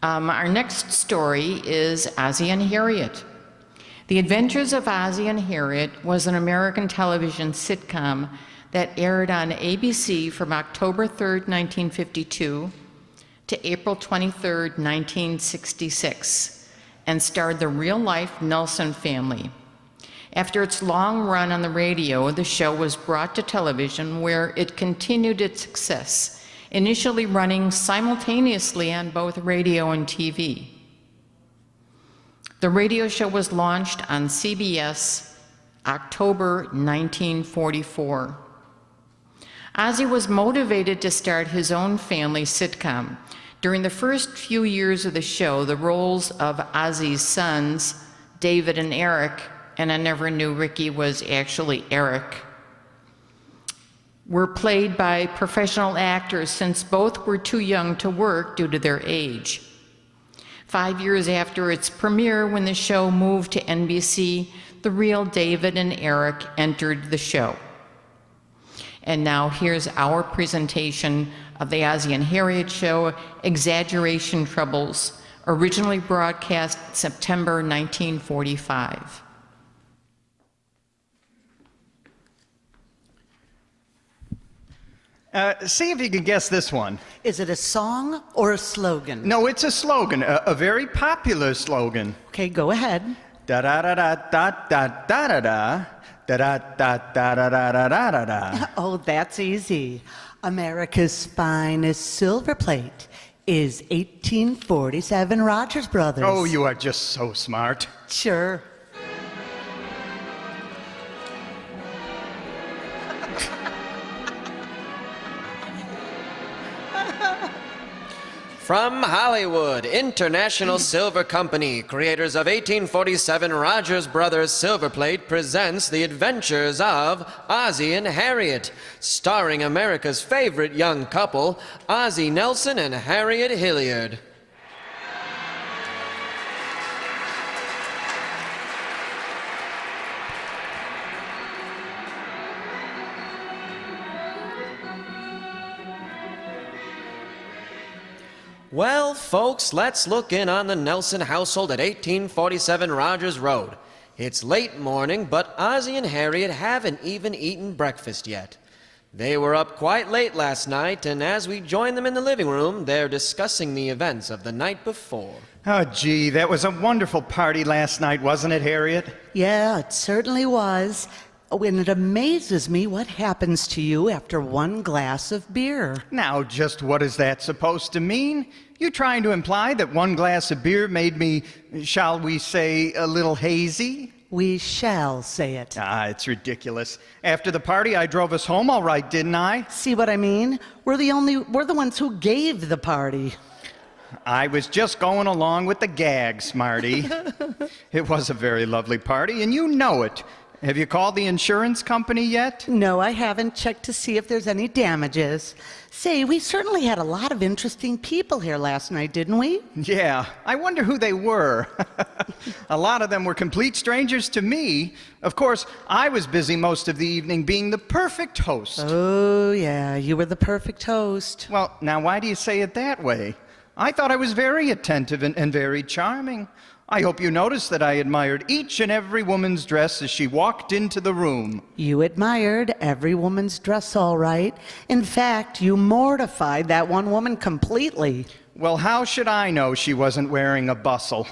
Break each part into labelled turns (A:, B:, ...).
A: Our next story is OZZIE and HARRIET. The Adventures of OZZIE and HARRIET was an American television sitcom that aired on ABC from October 3rd, 1952 to April 23rd, 1966, and starred the real-life Nelson family. After its long run on the radio, the show was brought to television, where it continued its success, initially running simultaneously on both radio and TV. The radio show was launched on CBS October 1944. OZZIE was motivated to start his own family sitcom. During the first few years of the show, the roles of OZZIE's sons, David and Eric, and I never knew Ricky was actually Eric, were played by professional actors, since both were too young to work due to their age. 5 years after its premiere, when the show moved to NBC, the real David and Eric entered the show. And now here's our presentation of the OZZIE and HARRIET show, Exaggeration Troubles, originally broadcast September 1945.
B: See if you can guess this one.
C: Is it a song or a slogan?
B: No, it's a slogan, a very popular slogan.
C: Okay, go ahead.
B: Da da da da da da da da da da da da da da da da da.
C: Oh, that's easy. America's finest silver plate is 1847 Rogers Brothers.
B: Oh, you are just so smart.
C: Sure.
D: From Hollywood, International Silver Company, creators of 1847 Rogers Brothers Silver Plate, presents The Adventures of OZZIE and HARRIET, starring America's favorite young couple, Ozzie Nelson and Harriet Hilliard. Well, folks, let's look in on the Nelson household at 1847 Rogers Road. It's late morning, but OZZIE and Harriet haven't even eaten breakfast yet. They were up quite late last night, and as we join them in the living room, they're discussing the events of the night before.
B: Oh, gee, that was a wonderful party last night, wasn't it, Harriet?
C: Yeah, it certainly was. Oh, and it amazes me what happens to you after one glass of beer.
B: Now, just what is that supposed to mean? You trying to imply that one glass of beer made me, shall we say, a little hazy?
C: We shall say it.
B: Ah, it's ridiculous. After the party, I drove us home all right, didn't I?
C: See what I mean? We're the ones who gave the party.
B: I was just going along with the gag, Smarty. It was a very lovely party, and you know it. Have you called the insurance company yet?
C: No, I haven't checked to see if there's any damages. Say, we certainly had a lot of interesting people here last night, didn't we?
B: Yeah, I wonder who they were. A lot of them were complete strangers to me. Of course, I was busy most of the evening being the perfect host.
C: Oh, yeah, you were the perfect host.
B: Well, now why do you say it that way? I thought I was very attentive and very charming. I hope you noticed that I admired each and every woman's dress as she walked into the room.
C: You admired every woman's dress, all right. In fact, you mortified that one woman completely.
B: Well, how should I know she wasn't wearing a bustle?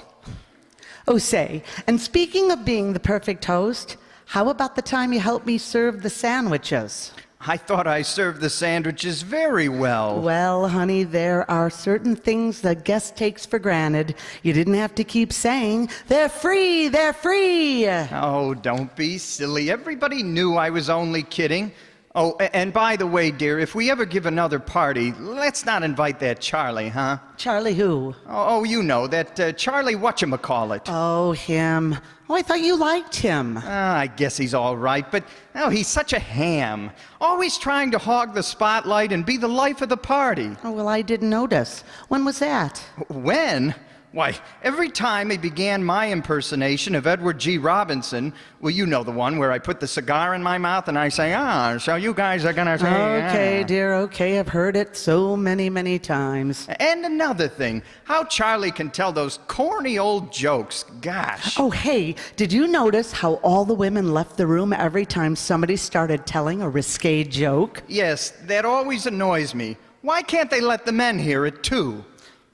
C: Oh, say, and speaking of being the perfect host, how about the time you helped me serve the sandwiches?
B: I thought I served the sandwiches very well.
C: Well, honey, there are certain things the guest takes for granted. You didn't have to keep saying, "They're free, they're free."
B: Oh, don't be silly. Everybody knew I was only kidding. Oh, and by the way, dear, if we ever give another party, let's not invite that Charlie, huh?
C: Charlie who?
B: Oh, you know, that Charlie whatchamacallit.
C: Oh, him. Oh, I thought you liked him.
B: I guess he's all right, but oh, he's such a ham. Always trying to hog the spotlight and be the life of the party.
C: Oh, well, I didn't notice. When was that?
B: When? Why, every time he began my impersonation of Edward G. Robinson, well, you know the one where I put the cigar in my mouth and I say, so you guys are gonna say,
C: Okay, dear, okay. I've heard it so many, many times.
B: And another thing, how Charlie can tell those corny old jokes. Gosh.
C: Oh, hey, did you notice how all the women left the room every time somebody started telling a risque joke?
B: Yes, that always annoys me. Why can't they let the men hear it too?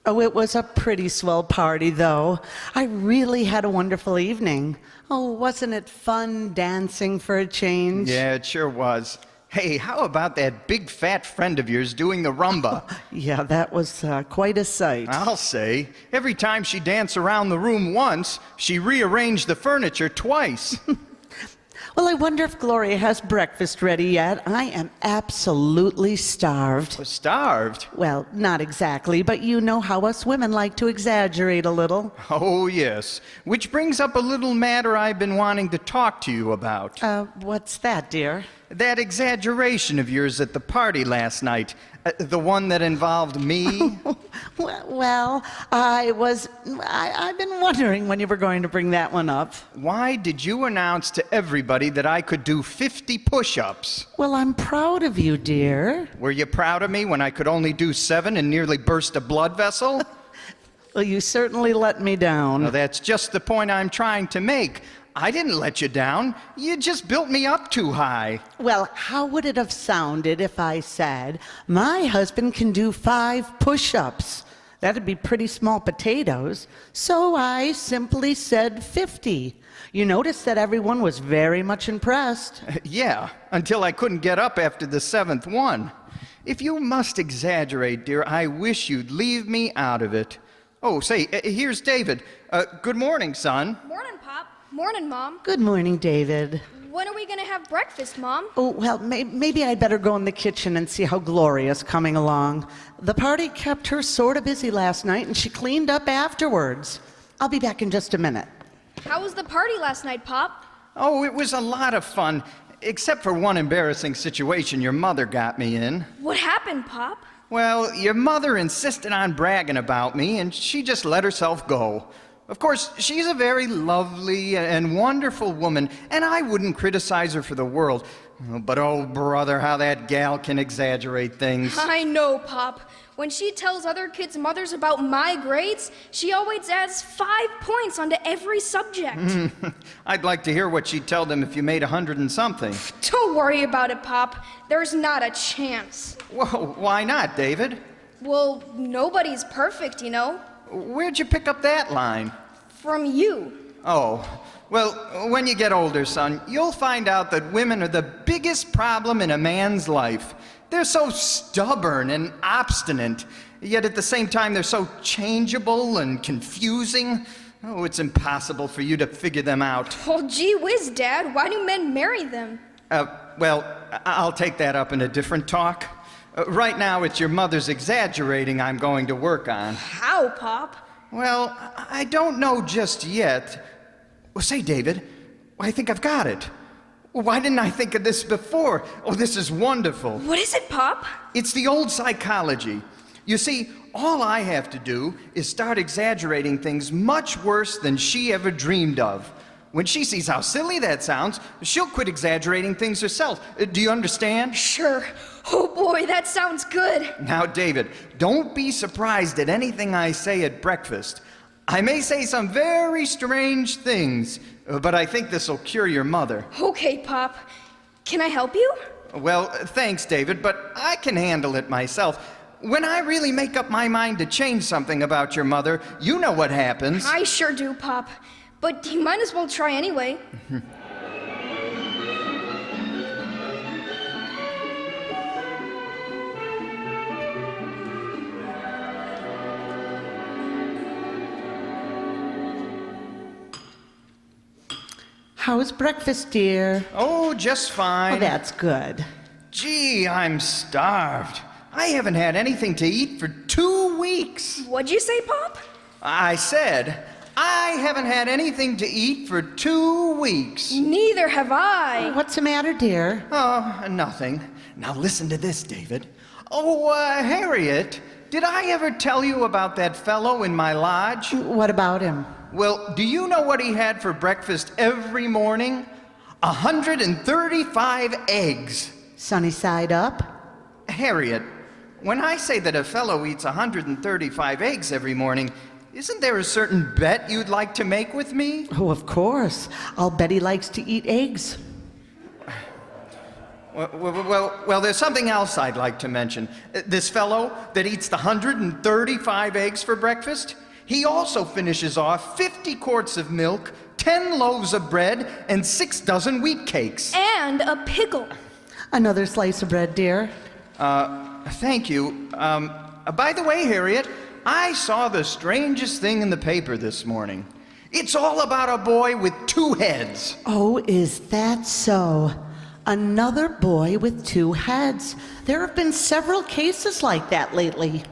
C: Oh, it was a pretty swell party, though. I really had a wonderful evening. Oh, wasn't it fun dancing for a change?
B: Yeah, it sure was. Hey, how about that big fat friend of yours doing the rumba?
C: Yeah, that was quite a sight.
B: I'll say. Every time she danced around the room once, she rearranged the furniture twice.
C: Well, I wonder if Gloria has breakfast ready yet. I am absolutely starved.
B: Starved?
C: Well, not exactly, but you know how us women like to exaggerate a little.
B: Oh, yes. Which brings up a little matter I've been wanting to talk to you about.
C: What's that, dear?
B: That exaggeration of yours at the party last night. The one that involved me.
C: Well, I've been wondering when you were going to bring that one up.
B: Why did you announce to everybody that I could do 50 push-ups?
C: Well, I'm proud of you, dear.
B: Were you proud of me when I could only do 7 and nearly burst a blood vessel?
C: Well, you certainly let me down.
B: Now, that's just the point I'm trying to make. I didn't let you down. You just built me up too high.
C: Well, how would it have sounded if I said, my husband can do 5 push-ups? That'd be pretty small potatoes. So I simply said 50. You noticed that everyone was very much impressed.
B: Yeah, until I couldn't get up after the 7th one. If you must exaggerate, dear, I wish you'd leave me out of it. Oh, say, here's David. Good morning, son.
E: Morning, Pop. Morning, Mom.
C: Good morning, David.
E: When are we going to have breakfast, Mom?
C: Oh, well, maybe I'd better go in the kitchen and see how Gloria's coming along. The party kept her sort of busy last night, and she cleaned up afterwards. I'll be back in just a minute.
E: How was the party last night, Pop?
B: Oh, it was a lot of fun, except for one embarrassing situation your mother got me in.
E: What happened, Pop?
B: Well, your mother insisted on bragging about me, and she just let herself go. Of course, she's a very lovely and wonderful woman, and I wouldn't criticize her for the world. But oh, brother, how that gal can exaggerate things.
E: I know, Pop. When she tells other kids' mothers about my grades, she always adds 5 points onto every subject.
B: I'd like to hear what she'd tell them if you made 100 and something.
E: Don't worry about it, Pop. There's not a chance.
B: Whoa, why not, David?
E: Well, nobody's perfect, you know.
B: Where'd you pick up that line?
E: From you.
B: Oh, well, when you get older, son, you'll find out that women are the biggest problem in a man's life. They're so stubborn and obstinate, yet at the same time they're so changeable and confusing. Oh, it's impossible for you to figure them out.
E: Oh, gee whiz, Dad. Why do men marry them?
B: Well, I'll take that up in a different talk. Right now, it's your mother's exaggerating I'm going to work on.
E: How, Pop?
B: Well, I don't know just yet. Well, say, David, I think I've got it. Why didn't I think of this before? Oh, this is wonderful.
E: What is it, Pop?
B: It's the old psychology. You see, all I have to do is start exaggerating things much worse than she ever dreamed of. When she sees how silly that sounds, she'll quit exaggerating things herself. Do you understand?
E: Sure. Oh boy, that sounds good.
B: Now, David, don't be surprised at anything I say at breakfast. I may say some very strange things, but I think this will cure your mother.
E: Okay, Pop. Can I help you?
B: Well, thanks, David, but I can handle it myself. When I really make up my mind to change something about your mother, you know what happens.
E: I sure do, Pop. But you might as well try anyway.
C: How's breakfast, dear?
B: Oh, just fine.
C: Oh, that's good.
B: Gee, I'm starved. I haven't had anything to eat for 2 weeks.
E: What'd you say, Pop?
B: I said, I haven't had anything to eat for 2 weeks.
E: Neither have I.
C: What's the matter, dear?
B: Oh, nothing. Now listen to this, David. Oh, Harriet, did I ever tell you about that fellow in my lodge?
C: What about him?
B: Well, do you know what he had for breakfast every morning? 135 eggs.
C: Sunny side up?
B: Harriet, when I say that a fellow eats 135 eggs every morning, isn't there a certain bet you'd like to make with me?
C: Oh, of course. I'll bet he likes to eat eggs.
B: Well, there's something else I'd like to mention. This fellow that eats the 135 eggs for breakfast, he also finishes off 50 quarts of milk, 10 loaves of bread, and 6 dozen wheat cakes.
E: And a pickle.
C: Another slice of bread, dear.
B: Thank you. By the way, Harriet, I saw the strangest thing in the paper this morning. It's all about a boy with 2 heads.
C: Oh, is that so? Another boy with 2 heads. There have been several cases like that lately.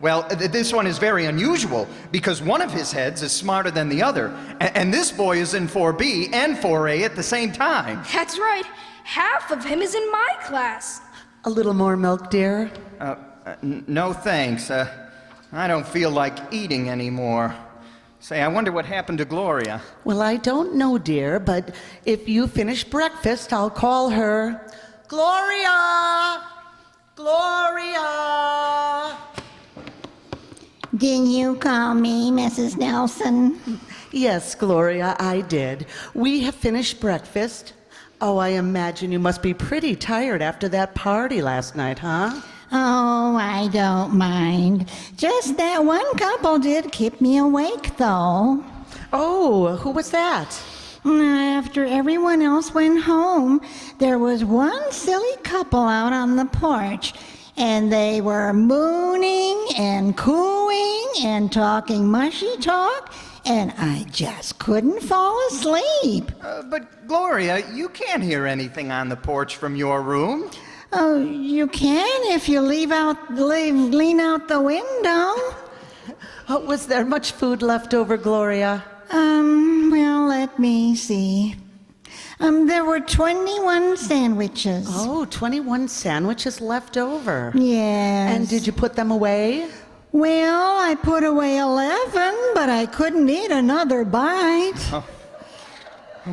B: Well, this one is very unusual because one of his heads is smarter than the other. And this boy is in 4B and 4A at the same time.
E: That's right. Half of him is in my class.
C: A little more milk, dear?
B: No thanks. I don't feel like eating anymore. Say, I wonder what happened to Gloria.
C: Well, I don't know, dear, but if you finish breakfast, I'll call her. Gloria! Gloria!
F: Did you call me, Mrs. Nelson?
C: Yes, Gloria, I did. We have finished breakfast. Oh, I imagine you must be pretty tired after that party last night, huh?
F: Oh, I don't mind. Just that one couple did keep me awake, though.
C: Oh, who was that?
F: After everyone else went home, there was one silly couple out on the porch, and they were mooning and cooing and talking mushy talk, and I just couldn't fall asleep.
B: But Gloria, you can't hear anything on the porch from your room.
F: Oh, you can if you lean out the window.
C: Was there much food left over, Gloria?
F: Well, let me see. There were 21 sandwiches.
C: Oh, 21 sandwiches left over.
F: Yes.
C: And did you put them away?
F: Well, I put away 11, but I couldn't eat another bite.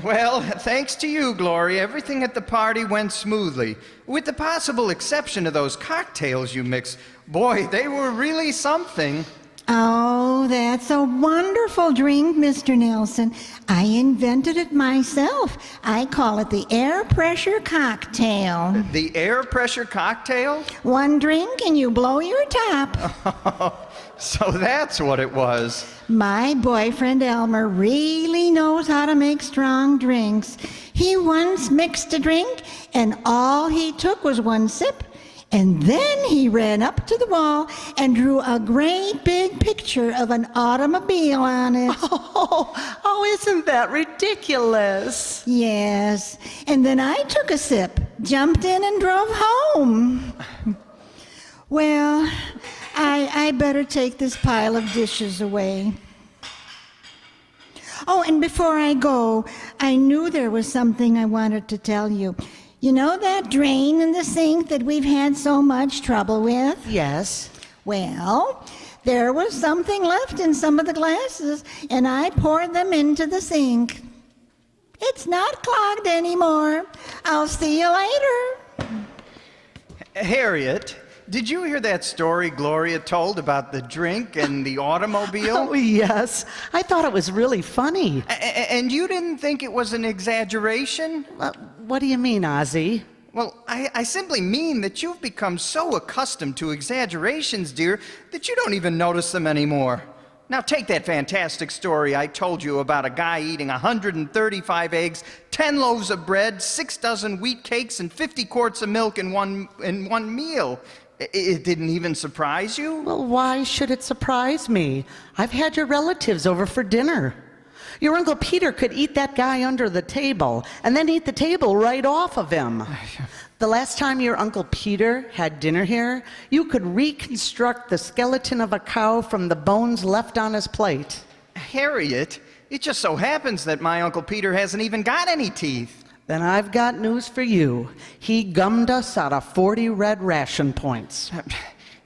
B: Well, thanks to you, Gloria, everything at the party went smoothly. With the possible exception of those cocktails you mixed. Boy, they were really something.
F: Oh, that's a wonderful drink, Mr. Nelson. I invented it myself. I call it the air pressure cocktail.
B: The air pressure cocktail?
F: One drink and you blow your top.
B: So that's what it was.
F: My boyfriend Elmer really knows how to make strong drinks. He once mixed a drink and all he took was one sip. And then he ran up to the wall and drew a great big picture of an automobile on it.
C: Oh, isn't that ridiculous?
F: Yes. And then I took a sip, jumped in, and drove home. Well, I better take this pile of dishes away. Oh, and before I go, I knew there was something I wanted to tell you. You know that drain in the sink that we've had so much trouble with?
C: Yes.
F: Well, there was something left in some of the glasses, and I poured them into the sink. It's not clogged anymore. I'll see you later.
B: Harriet, did you hear that story Gloria told about the drink and the automobile?
C: Oh, yes. I thought it was really funny.
B: And you didn't think it was an exaggeration?
C: What do you mean, Ozzie?
B: Well, I simply mean that you've become so accustomed to exaggerations, dear, that you don't even notice them anymore. Now take that fantastic story I told you about a guy eating 135 eggs, 10 loaves of bread, 6 dozen wheat cakes, and 50 quarts of milk in one meal. It didn't even surprise you?
C: Well, why should it surprise me? I've had your relatives over for dinner. Your Uncle Peter could eat that guy under the table and then eat the table right off of him. The last time your Uncle Peter had dinner here, you could reconstruct the skeleton of a cow from the bones left on his plate.
B: Harriet, it just so happens that my Uncle Peter hasn't even got any teeth.
C: Then I've got news for you. He gummed us out of 40 red ration points.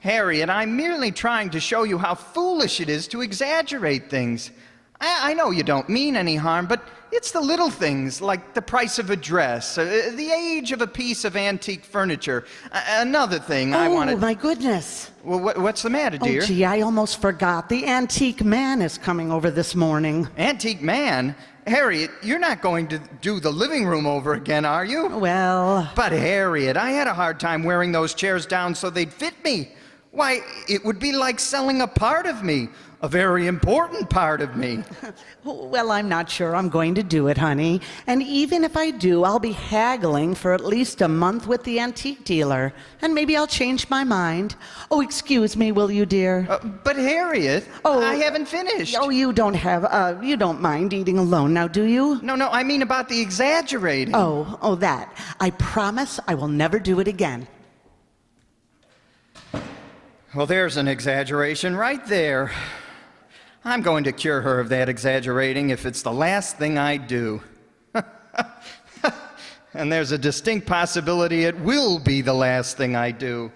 B: Harriet, I'm merely trying to show you how foolish it is to exaggerate things. I know you don't mean any harm, but it's the little things, like the price of a dress, the age of a piece of antique furniture. Another thing I wanted...
C: Oh, my goodness.
B: Well, what's the matter, dear?
C: Oh, gee, I almost forgot. The antique man is coming over this morning.
B: Antique man? Harriet, you're not going to do the living room over again, are you?
C: Well...
B: But Harriet, I had a hard time wearing those chairs down so they'd fit me. Why, it would be like selling a part of me, a very important part of me.
C: Well, I'm not sure I'm going to do it, honey. And even if I do, I'll be haggling for at least a month with the antique dealer. And maybe I'll change my mind. Oh, excuse me, will you, dear?
B: But Harriet, I haven't finished.
C: Oh, you don't mind eating alone now, do you?
B: No, I mean about the exaggerating.
C: Oh, that. I promise I will never do it again.
B: Well, there's an exaggeration right there. I'm going to cure her of that exaggerating if it's the last thing I do. And there's a distinct possibility it will be the last thing I do.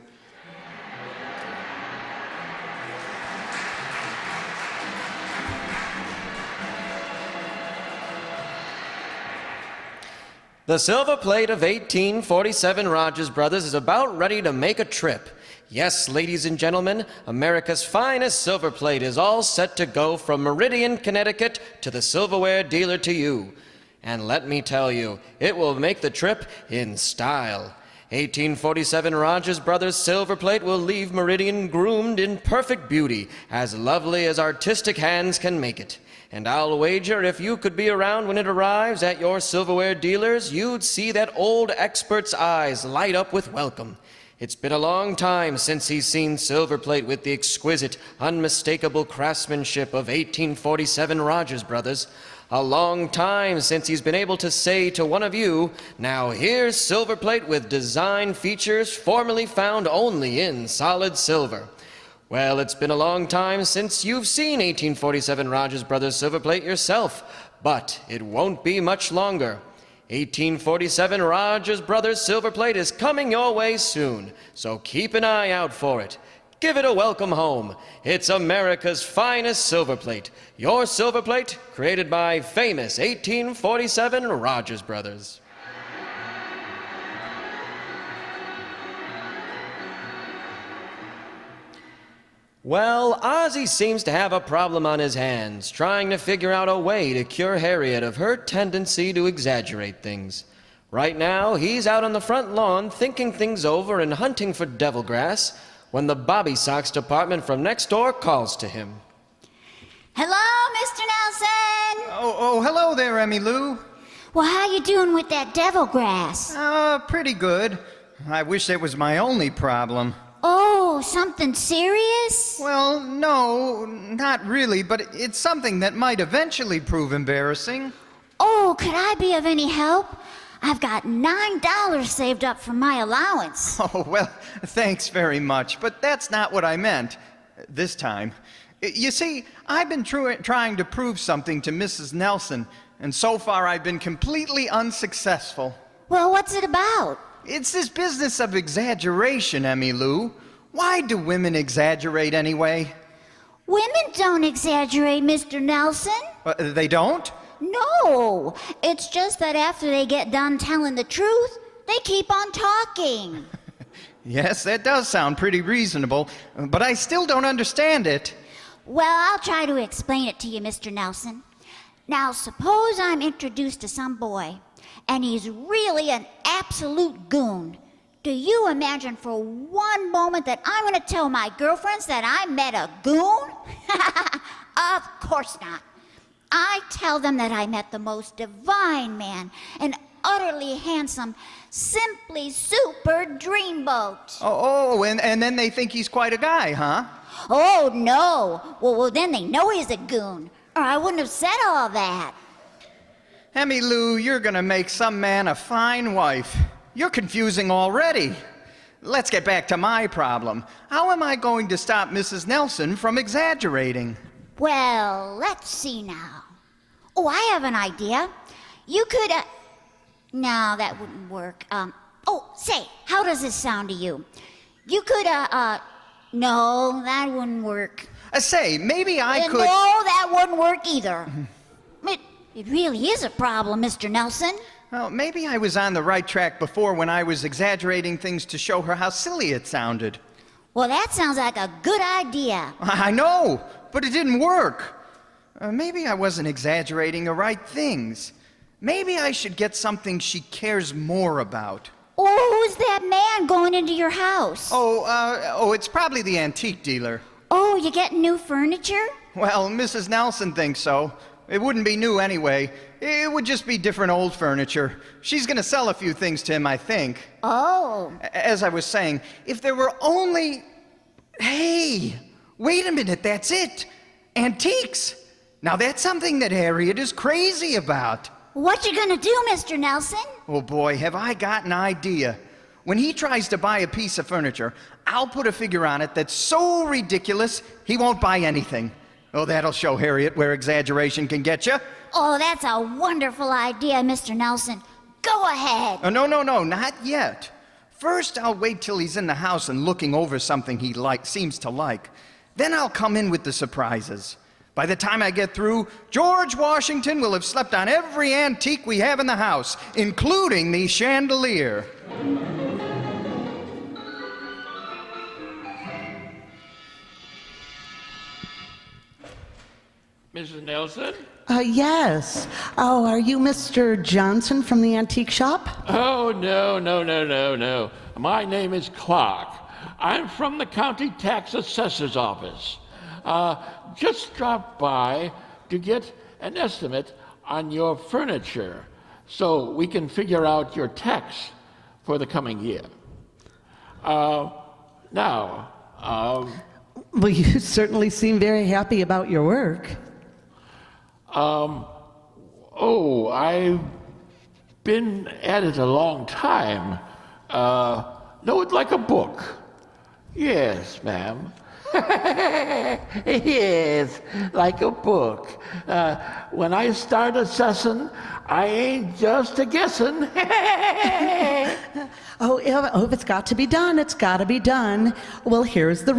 D: The silver plate of 1847 Rogers Brothers is about ready to make a trip. Yes, ladies and gentlemen, America's finest silver plate is all set to go from Meridian, Connecticut to the silverware dealer to you. And let me tell you, it will make the trip in style. 1847 Rogers Brothers silver plate will leave Meridian groomed in perfect beauty, as lovely as artistic hands can make it. And I'll wager if you could be around when it arrives at your silverware dealers, you'd see that old expert's eyes light up with welcome. It's been a long time since he's seen silver plate with the exquisite, unmistakable craftsmanship of 1847 Rogers Brothers. A long time since he's been able to say to one of you, now here's silver plate with design features formerly found only in solid silver. Well, it's been a long time since you've seen 1847 Rogers Brothers silver plate yourself, but it won't be much longer. 1847 Rogers Brothers silver plate is coming your way soon, so keep an eye out for it. Give it a welcome home. It's America's finest silver plate. Your silver plate, created by famous 1847 Rogers Brothers. Well, Ozzie seems to have a problem on his hands, trying to figure out a way to cure Harriet of her tendency to exaggerate things. Right now, he's out on the front lawn thinking things over and hunting for devil grass when the Bobby Sox department from next door calls to him.
G: Hello, Mr. Nelson.
B: Oh, hello there, Emmy Lou.
G: Well, how you doing with that devil grass?
B: Pretty good. I wish that was my only problem.
G: Oh, something serious?
B: Well, no, not really, but it's something that might eventually prove embarrassing.
G: Oh, could I be of any help? I've got $9 saved up from my allowance.
B: Oh, well, thanks very much, but that's not what I meant this time. You see, I've been trying to prove something to Mrs. Nelson, and so far I've been completely unsuccessful.
G: Well, what's it about?
B: It's this business of exaggeration, Emmy Lou. Why do women exaggerate anyway?
G: Women don't exaggerate, Mr. Nelson.
B: They don't?
G: No, it's just that after they get done telling the truth, they keep on talking.
B: Yes, that does sound pretty reasonable, but I still don't understand it.
G: Well, I'll try to explain it to you, Mr. Nelson. Now, suppose I'm introduced to some boy, and he's really an absolute goon. Do you imagine for one moment that I'm going to tell my girlfriends that I met a goon? Of course not. I tell them that I met the most divine man, an utterly handsome, simply super dreamboat.
B: And then they think he's quite a guy, huh?
G: Oh, no. Well, then they know he's a goon, or I wouldn't have said all that.
B: Emmy Lou, you're gonna make some man a fine wife. You're confusing already. Let's get back to my problem. How am I going to stop Mrs. Nelson from exaggerating?
G: Well, let's see now. Oh, I have an idea. You could, no, that wouldn't work. Say, how does this sound to you? You could, No, that wouldn't work.
B: Say, maybe I
G: And
B: could...
G: no, that wouldn't work either. It really is a problem, Mr. Nelson.
B: Well, maybe I was on the right track before when I was exaggerating things to show her how silly it sounded.
G: Well, that sounds like a good idea.
B: I know, but it didn't work. Maybe I wasn't exaggerating the right things. Maybe I should get something she cares more about.
G: Oh, who's that man going into your house?
B: It's probably the antique dealer.
G: Oh, you getting new furniture?
B: Well, Mrs. Nelson thinks so. It wouldn't be new anyway. It would just be different old furniture. She's gonna sell a few things to him, I think.
G: Oh.
B: As I was saying, if there were only... Hey, wait a minute, that's it. Antiques. Now that's something that Harriet is crazy about.
G: What you gonna do, Mr. Nelson?
B: Oh boy, have I got an idea. When he tries to buy a piece of furniture, I'll put a figure on it that's so ridiculous he won't buy anything. Oh, that'll show Harriet where exaggeration can get you.
G: Oh, that's a wonderful idea, Mr. Nelson. Go ahead.
B: Oh, no, not yet. First, I'll wait till he's in the house and looking over something he seems to like. Then I'll come in with the surprises. By the time I get through, George Washington will have slept on every antique we have in the house, including the chandelier.
H: Mrs. Nelson?
C: Yes. Oh, are you Mr. Johnson from the antique shop?
H: Oh, no. My name is Clark. I'm from the county tax assessor's office. Just dropped by to get an estimate on your furniture so we can figure out your tax for the coming year.
C: Well, you certainly seem very happy about your work.
H: I've been at it a long time. Know it like a book. Yes, ma'am. Yes, like a book. When I start assessing, I ain't just a guessing.
C: If it's got to be done, it's got to be done. Well, here's the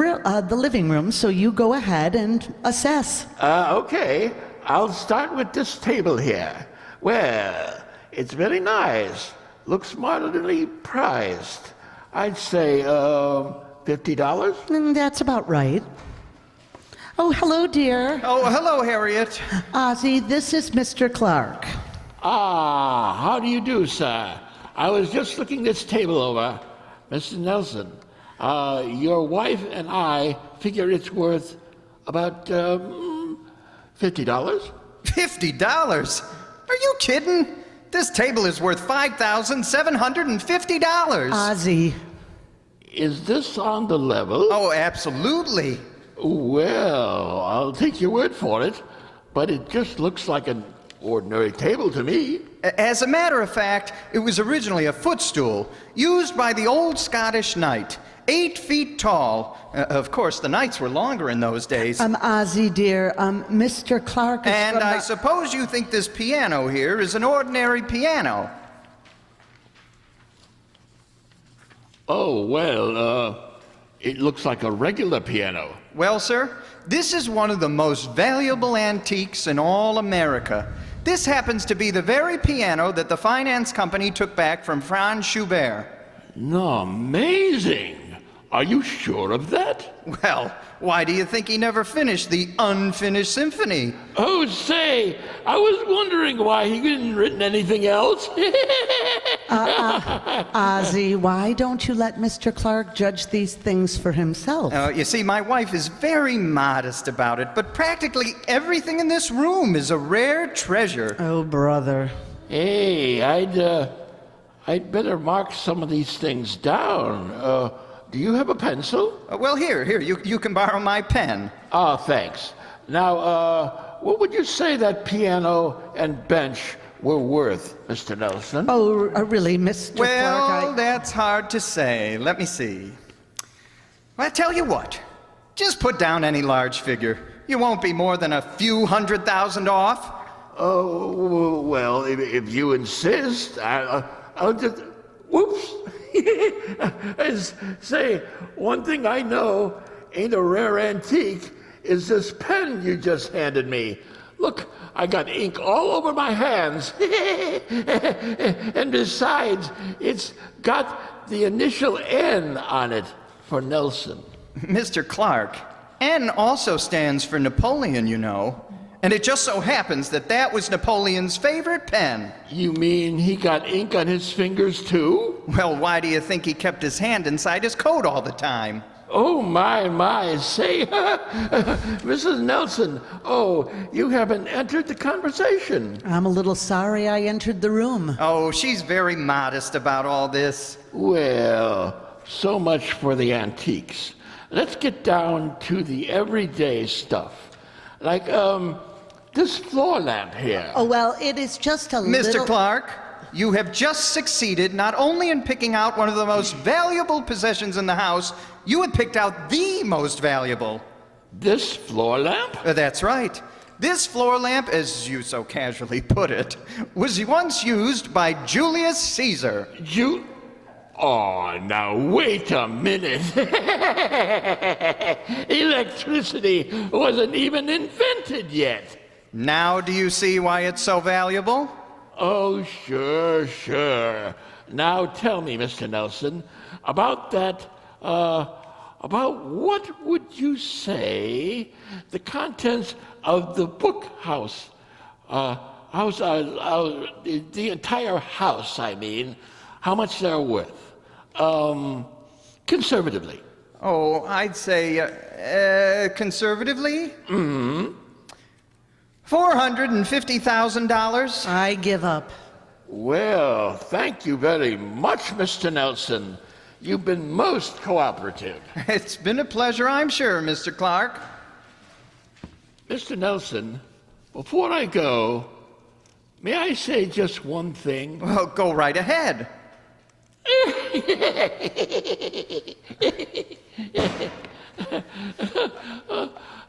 C: living room, so you go ahead and assess.
H: Okay. I'll start with this table here. Well, it's very nice. Looks moderately priced. I'd say, $50?
C: That's about right. Oh, hello, dear.
B: Oh, hello, Harriet.
C: Ozzie, this is Mr. Clark.
H: How do you do, sir? I was just looking this table over. Mr. Nelson, your wife and I figure it's worth about, $50?
B: $50? Are you kidding? This table is worth $5,750.
C: Ozzie.
H: Is this on the level?
B: Oh, absolutely.
H: Well, I'll take your word for it, but it just looks like an ordinary table to me.
B: As a matter of fact, it was originally a footstool used by the old Scottish knight, 8 feet tall. Of course, the knights were longer in those days.
C: Ozzie, dear, Mr. Clark is
B: And
C: from
B: I suppose you think this piano here is an ordinary piano.
H: Oh, well, it looks like a regular piano.
B: Well, sir, this is one of the most valuable antiques in all America. This happens to be the very piano that the finance company took back from Franz Schubert.
H: No, amazing. Are you sure of that?
B: Well, why do you think he never finished the unfinished symphony?
H: Oh, say, I was wondering why he hadn't written anything else.
C: Ozzie, why don't you let Mr. Clark judge these things for himself?
B: You see, my wife is very modest about it, but practically everything in this room is a rare treasure.
C: Oh, brother.
H: Hey, I'd better mark some of these things down. Do you have a pencil?
B: Well, here, you can borrow my pen.
H: Ah, thanks. Now, what would you say that piano and bench were worth, Mr. Nelson?
C: Oh, really, Mr.
B: Well,
C: Clark?
B: that's hard to say. Let me see. Well, I tell you what. Just put down any large figure. You won't be more than a few $100,000 off.
H: Oh, well, if you insist, I'll just... Whoops! Say, one thing I know, ain't a rare antique is this pen you just handed me. Look, I got ink all over my hands. And besides, it's got the initial N on it for Nelson.
B: Mr. Clark, N also stands for Napoleon, you know. And it just so happens that that was Napoleon's favorite pen.
H: You mean he got ink on his fingers too?
B: Well, why do you think he kept his hand inside his coat all the time?
H: Oh, my, say, Mrs. Nelson, oh, you haven't entered the conversation.
C: I'm a little sorry I entered the room.
B: Oh, she's very modest about all this.
H: Well, so much for the antiques. Let's get down to the everyday stuff. Like, this floor lamp here.
C: Oh, well, it is just a little...
B: Mr. Clark, you have just succeeded not only in picking out one of the most valuable possessions in the house, you had picked out the most valuable.
H: This floor lamp?
B: That's right. This floor lamp, as you so casually put it, was once used by Julius Caesar.
H: Oh, now wait a minute. Electricity wasn't even invented yet.
B: Now do you see why it's so valuable?
H: Oh, sure. Now tell me, Mr. Nelson, about that, about what would you say the contents of the book house, the entire house, I mean, how much they're worth? Conservatively.
B: Oh, I'd say, conservatively? $450,000.
C: I give up.
H: Well, thank you very much, Mr. Nelson. You've been most cooperative.
B: It's been a pleasure, I'm sure, Mr. Clark.
H: Mr. Nelson, before I go, may I say just one thing?
B: Well, go right ahead.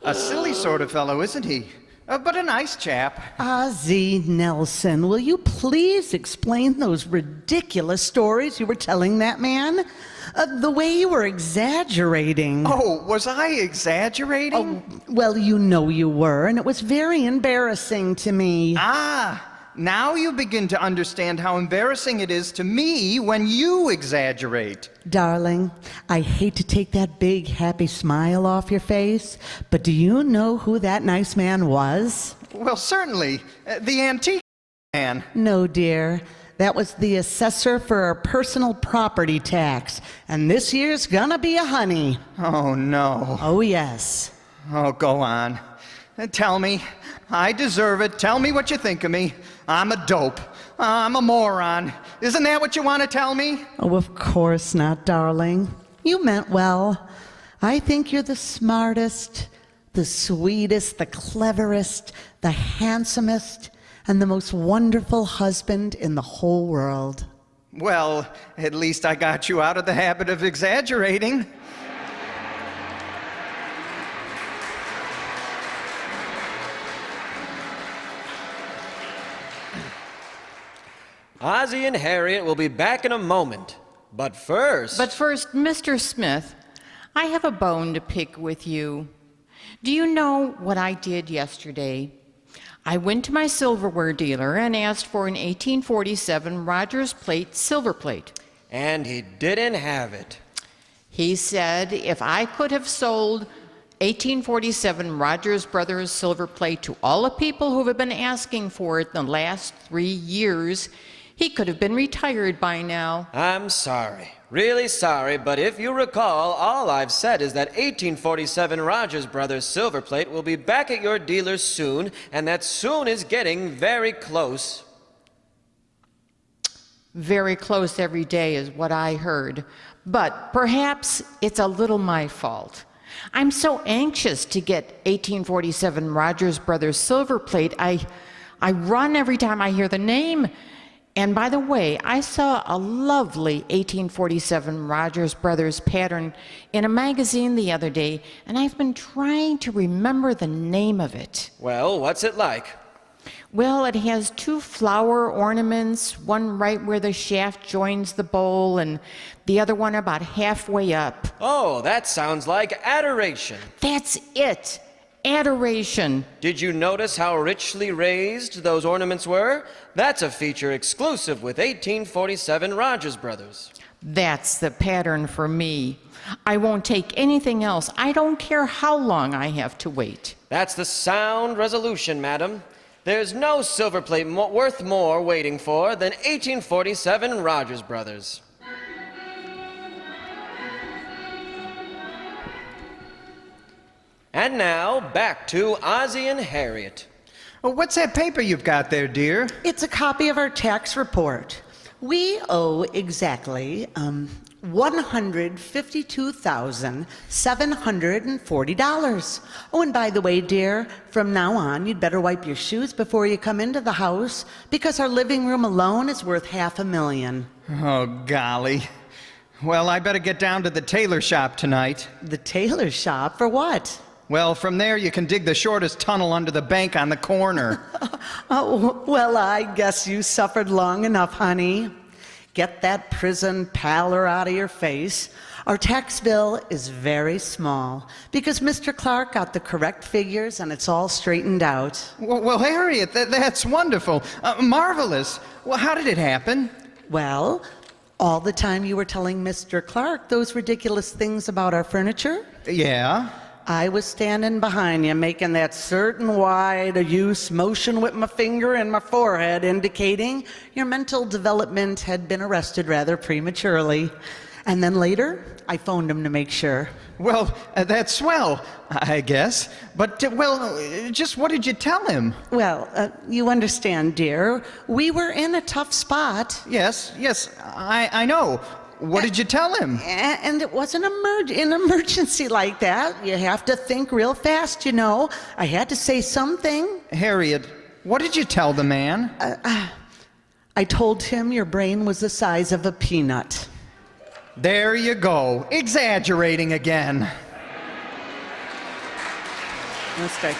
B: A silly sort of fellow, isn't he? But a nice chap.
C: OZZIE Nelson, will you please explain those ridiculous stories you were telling that man? The way you were exaggerating.
B: Oh, was I exaggerating?
C: Oh, well, you know you were, and it was very embarrassing to me.
B: Ah, now you begin to understand how embarrassing it is to me when you exaggerate.
C: Darling, I hate to take that big, happy smile off your face, but do you know who that nice man was?
B: Well, certainly. The antique man.
C: No, dear. That was the assessor for our personal property tax, and this year's gonna be a honey.
B: Oh, no.
C: Oh, yes.
B: Oh, go on. Tell me. I deserve it. Tell me what you think of me. I'm a dope. I'm a moron. Isn't that what you want to tell me?
C: Oh, of course not, darling. You meant well. I think you're the smartest, the sweetest, the cleverest, the handsomest, and the most wonderful husband in the whole world.
B: Well, at least I got you out of the habit of exaggerating.
D: Ozzie and Harriet will be back in a moment. But first,
A: Mr. Smith, I have a bone to pick with you. Do you know what I did yesterday? I went to my silverware dealer and asked for an 1847 Rogers plate silver plate.
D: and he didn't have it.
A: He said if I could have sold 1847 Rogers Brothers silver plate to all the people who have been asking for it in the last 3 years, he could have been retired by now.
D: I'm sorry, really sorry, but if you recall, all I've said is that 1847 Rogers Brothers silver plate will be back at your dealer soon, and that soon is getting very close.
A: Very close every day is what I heard, but perhaps it's a little my fault. I'm so anxious to get 1847 Rogers Brothers silver plate, I run every time I hear the name. And by the way, I saw a lovely 1847 Rogers Brothers pattern in a magazine the other day, and I've been trying to remember the name of it.
D: Well, what's it like?
A: Well, it has two flower ornaments, one right where the shaft joins the bowl and the other one about halfway up.
D: Oh, that sounds like adoration.
A: That's it. Adoration.
D: Did you notice how richly raised those ornaments were? That's a feature exclusive with 1847 Rogers Brothers.
A: That's the pattern for me. I won't take anything else. I don't care how long I have to wait.
D: That's the sound resolution, madam. There's no silver plate worth more waiting for than 1847 Rogers Brothers. And now, back to Ozzie and Harriet.
B: Oh, what's that paper you've got there, dear?
C: It's a copy of our tax report. We owe exactly $152,740. Oh, and by the way, dear, from now on, you'd better wipe your shoes before you come into the house, because our living room alone is worth $500,000.
B: Oh, golly. Well, I better get down to the tailor shop tonight.
C: The tailor shop? For what?
B: Well, from there you can dig the shortest tunnel under the bank on the corner.
C: Oh, well, I guess you suffered long enough, honey. Get that prison pallor out of your face. Our tax bill is very small because Mr. Clark got the correct figures and it's all straightened out.
B: Well, Harriet, that's wonderful. Marvelous. Well, how did it happen?
C: Well, all the time you were telling Mr. Clark those ridiculous things about our furniture,
B: Yeah?
C: I was standing behind you making that certain wide use motion with my finger and my forehead indicating your mental development had been arrested rather prematurely. And then later, I phoned him to make sure.
B: Well, that's swell, I guess. But, just what did you tell him?
C: Well, you understand, dear, we were in a tough spot.
B: Yes, I know. What did you tell him?
C: And it wasn't an emergency like that. You have to think real fast, you know. I had to say something.
B: Harriet, what did you tell the man?
C: I told him your brain was the size of a peanut.
B: There you go. Exaggerating again.
C: That's right.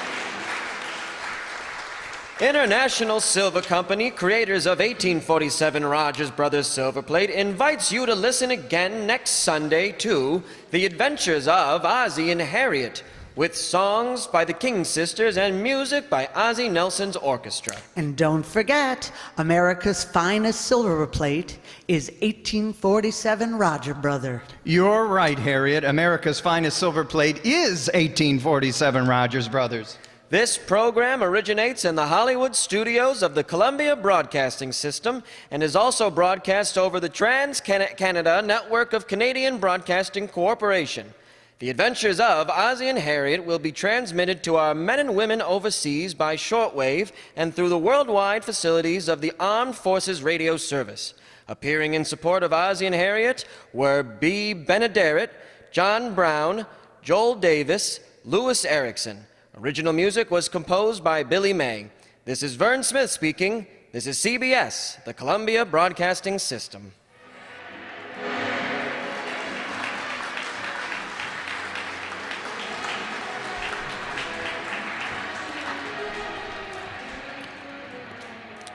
D: International Silver Company, creators of 1847 Rogers Brothers Silver Plate, invites you to listen again next Sunday to The Adventures of Ozzie and Harriet, with songs by the King Sisters and music by Ozzie Nelson's orchestra.
C: And don't forget, America's finest silver plate is 1847 Roger Brother.
B: You're right, Harriet. America's finest silver plate is 1847 Rogers Brothers.
D: This program originates in the Hollywood studios of the Columbia Broadcasting System and is also broadcast over the Trans-Canada Network of Canadian Broadcasting Corporation. The Adventures of Ozzie and Harriet will be transmitted to our men and women overseas by shortwave and through the worldwide facilities of the Armed Forces Radio Service. Appearing in support of Ozzie and Harriet were B. Benaderet, John Brown, Joel Davis, Louis Erickson. Original music was composed by Billy May. This is Vern Smith speaking. This is CBS, the Columbia Broadcasting System.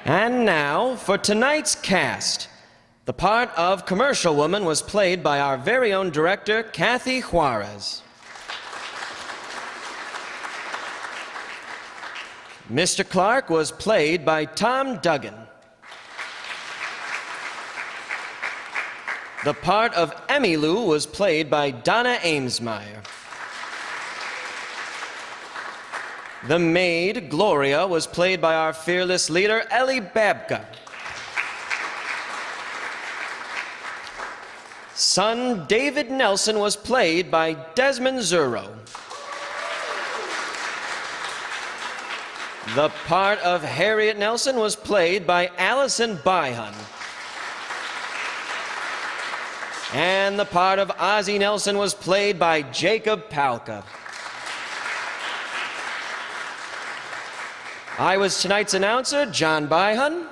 D: And now, for tonight's cast. The part of Commercial Woman was played by our very own director, Kathy Juarez. Mr. Clark was played by Tom Duggan. The part of Emmylou was played by Donna Amesmeyer. The maid, Gloria, was played by our fearless leader, Ellie Babka. Son, David Nelson, was played by Desmond Zuro. The part of Harriet Nelson was played by Allison Byhun. And the part of Ozzie Nelson was played by Jacob Palka. I was tonight's announcer, John Byhun.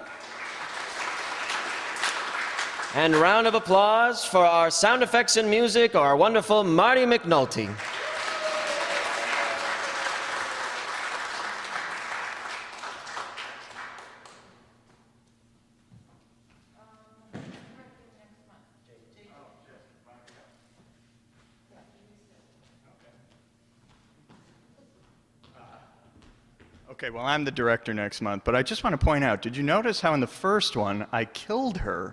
D: And round of applause for our sound effects and music, our wonderful Marty McNulty.
B: Okay, well, I'm the director next month, but I just want to point out, did you notice how in the first one I killed her,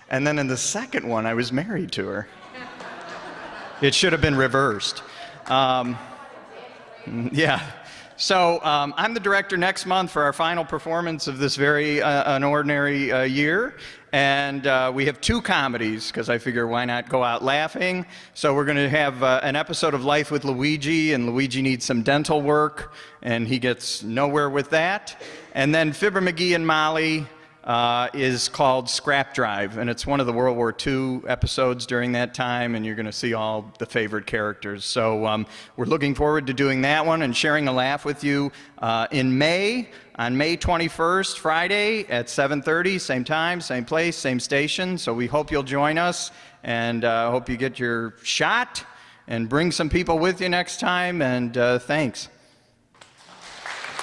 B: and then in the second one I was married to her? It should have been reversed. Yeah. So I'm the director next month for our final performance of this very unordinary year. And we have 2 comedies, because I figure why not go out laughing. So we're going to have an episode of Life with Luigi, and Luigi needs some dental work, and he gets nowhere with that. And then Fibber McGee and Molly is called Scrap Drive, and it's one of the World War II episodes during that time, and you're going to see all the favorite characters. So we're looking forward to doing that one and sharing a laugh with you in May, on May 21st, Friday at 7:30, same time, same place, same station. So we hope you'll join us, and hope you get your shot and bring some people with you next time, and thanks.